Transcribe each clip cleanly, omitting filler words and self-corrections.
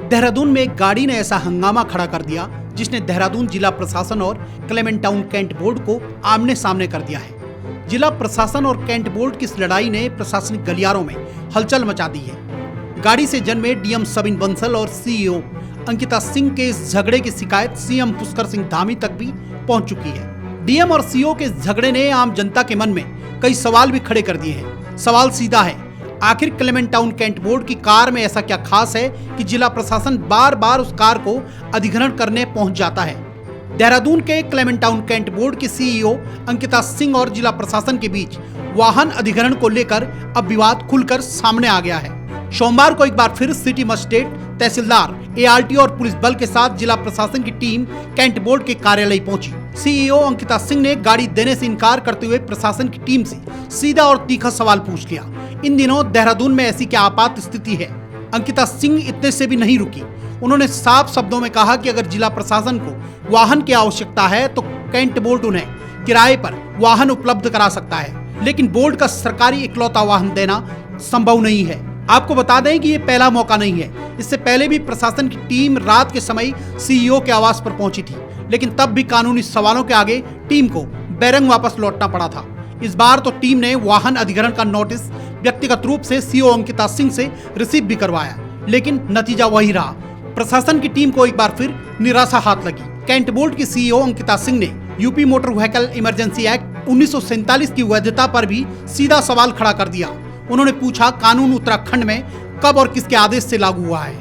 देहरादून में एक गाड़ी ने ऐसा हंगामा खड़ा कर दिया जिसने देहरादून जिला प्रशासन और क्लेमेंट टाउन कैंट बोर्ड को आमने सामने कर दिया है। जिला प्रशासन और कैंट बोर्ड की इस लड़ाई ने प्रशासनिक गलियारों में हलचल मचा दी है। गाड़ी से जन्मे डीएम सबिन बंसल और सीईओ अंकिता सिंह के इस झगड़े की शिकायत सीएम पुष्कर सिंह धामी तक भी पहुंच चुकी है। डीएम और सीईओ के इस झगड़े ने आम जनता के मन में कई सवाल भी खड़े कर दिए हैं। सवाल सीधा है, आखिर क्लेमेंट टाउन कैंट बोर्ड की कार में ऐसा क्या खास है कि जिला प्रशासन बार बार उस कार को अधिग्रहण करने पहुंच जाता है। देहरादून के क्लेमेंट टाउन कैंट बोर्ड के सीईओ अंकिता सिंह और जिला प्रशासन के बीच वाहन अधिग्रहण को लेकर अब विवाद खुलकर सामने आ गया है। सोमवार को एक बार फिर सिटी मजिस्ट्रेट, तहसीलदार, एआरटी और पुलिस बल के साथ जिला प्रशासन की टीम कैंट बोर्ड के कार्यालय पहुंची। सीईओ अंकिता सिंह ने गाड़ी देने से इनकार करते हुए प्रशासन की टीम से सीधा और तीखा सवाल पूछ लिया, इन दिनों देहरादून में ऐसी क्या आपात स्थिति है? अंकिता सिंह इतने से भी नहीं रुकी। उन्होंने साफ शब्दों में कहा कि अगर जिला प्रशासन को वाहन की आवश्यकता है तो कैंट बोर्ड उन्हें किराए पर वाहन उपलब्ध करा सकता है, लेकिन बोर्ड का सरकारी इकलौता वाहन देना संभव नहीं है। आपको बता दें कि ये पहला मौका नहीं है। इससे पहले भी प्रशासन की टीम रात के समय सीईओ के आवास पर पहुंची थी, लेकिन तब भी कानूनी सवालों के आगे टीम को बैरंग वापस लौटना पड़ा था। इस बार तो टीम ने वाहन अधिग्रहण का नोटिस व्यक्तिगत रूप से सीईओ अंकिता सिंह से रिसीव भी करवाया, लेकिन नतीजा वही रहा। प्रशासन की टीम को एक बार फिर निराशा हाथ लगी। कैंट बोर्ड की सीईओ अंकिता सिंह ने UP motor vehicle emergency act 1947 की वैधता पर भी सीधा सवाल खड़ा कर दिया। उन्होंने पूछा, कानून उत्तराखंड में कब और किसके आदेश से लागू हुआ है?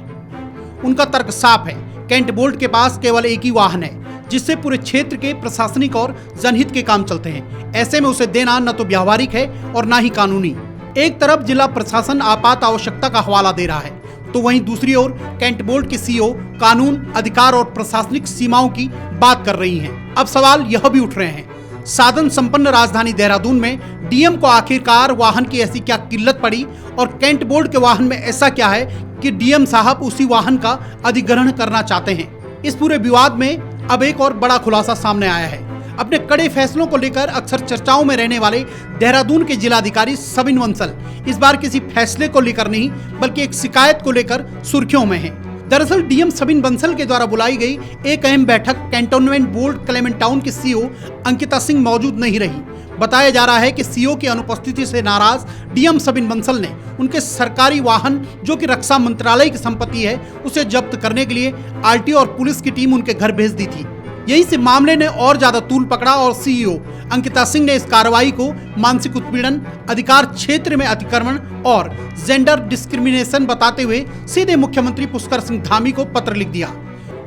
उनका तर्क साफ है, कैंट बोर्ड के पास केवल एक ही वाहन है जिससे पूरे क्षेत्र के प्रशासनिक और जनहित के काम चलते हैं। ऐसे में उसे देना न तो व्यावहारिक है और न ही कानूनी। एक तरफ जिला प्रशासन आपात आवश्यकता का हवाला दे रहा है, तो वहीं दूसरी ओर कैंट बोर्ड के सीईओ कानून, अधिकार और प्रशासनिक सीमाओं की बात कर रही हैं। अब सवाल यह भी उठ रहे हैं, साधन संपन्न राजधानी देहरादून में डीएम को आखिरकार वाहन की ऐसी क्या किल्लत पड़ी और कैंट बोर्ड के वाहन में ऐसा क्या है कि डीएम साहब उसी वाहन का अधिग्रहण करना चाहते हैं? इस पूरे विवाद में अब एक और बड़ा खुलासा सामने आया है। अपने कड़े फैसलों को लेकर अक्सर चर्चाओं में रहने वाले देहरादून के जिलाधिकारी सबिन बंसल इस बार किसी फैसले को लेकर नहीं बल्कि एक शिकायत को लेकर सुर्खियों में हैं। दरअसल डीएम सबिन बंसल के द्वारा बुलाई गई एक अहम बैठक कैंटोनमेंट बोर्ड क्लेमेंट टाउन की सीईओ अंकिता सिंह मौजूद नहीं रही। बताया जा रहा है कि सीईओ की अनुपस्थिति से नाराज डीएम सबिन बंसल ने उनके सरकारी वाहन, जो कि रक्षा मंत्रालय की संपत्ति है, उसे जब्त करने के लिए आरटी और पुलिस की टीम उनके घर भेज दी थी। यही से मामले ने और ज्यादा तूल पकड़ा और सीईओ अंकिता सिंह ने इस कार्रवाई को मानसिक उत्पीड़न, अधिकार क्षेत्र में अतिक्रमण और जेंडर डिस्क्रिमिनेशन बताते हुए सीधे मुख्यमंत्री पुष्कर सिंह धामी को पत्र लिख दिया।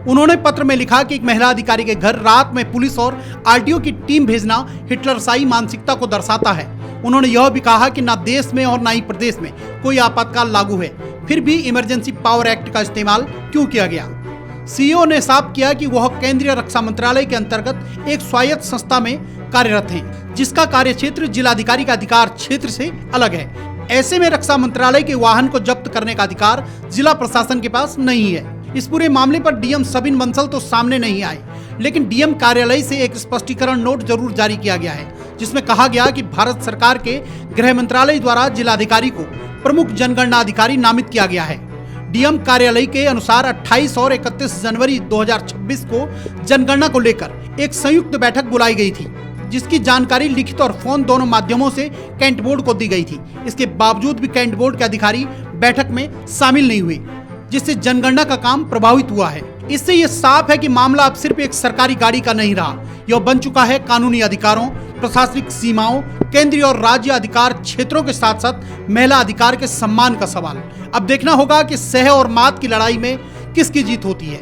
उन्होंने पत्र में लिखा कि एक महिला अधिकारी के घर रात में पुलिस और आरटीओ की टीम भेजना हिटलरशाही मानसिकता को दर्शाता है। उन्होंने यह भी कहा कि न देश में और न ही प्रदेश में कोई आपातकाल लागू है, फिर भी इमरजेंसी पावर एक्ट का इस्तेमाल क्यों किया गया? सीईओ ने साफ किया कि वह केंद्रीय रक्षा मंत्रालय के अंतर्गत एक स्वायत्त संस्था में कार्यरत हैं, जिसका कार्यक्षेत्र जिलाधिकारी का अधिकार क्षेत्र से अलग है। ऐसे में रक्षा मंत्रालय के वाहन को जब्त करने का अधिकार जिला प्रशासन के पास नहीं है। इस पूरे मामले पर डीएम सबिन बंसल तो सामने नहीं आए, लेकिन डीएम कार्यालय से एक स्पष्टीकरण नोट जरूर जारी किया गया है, जिसमें कहा गया कि भारत सरकार के गृह मंत्रालय द्वारा जिलाधिकारी को प्रमुख जनगणना अधिकारी नामित किया गया है। डीएम कार्यालय के अनुसार 28 और 31 जनवरी 2026 को जनगणना को लेकर एक संयुक्त बैठक बुलाई गई थी, जिसकी जानकारी लिखित और फोन दोनों माध्यमों से कैंट बोर्ड को दी गई थी। इसके बावजूद भी कैंट बोर्ड के अधिकारी बैठक में शामिल नहीं हुए, जिससे जनगणना का काम प्रभावित हुआ है। इससे यह साफ है कि मामला अब सिर्फ एक सरकारी गाड़ी का नहीं रहा, यह बन चुका है कानूनी अधिकारों, प्रशासनिक सीमाओं, केंद्रीय और राज्य अधिकार क्षेत्रों के साथ साथ महिला अधिकार के सम्मान का सवाल। अब देखना होगा कि सह और मात की लड़ाई में किसकी जीत होती है।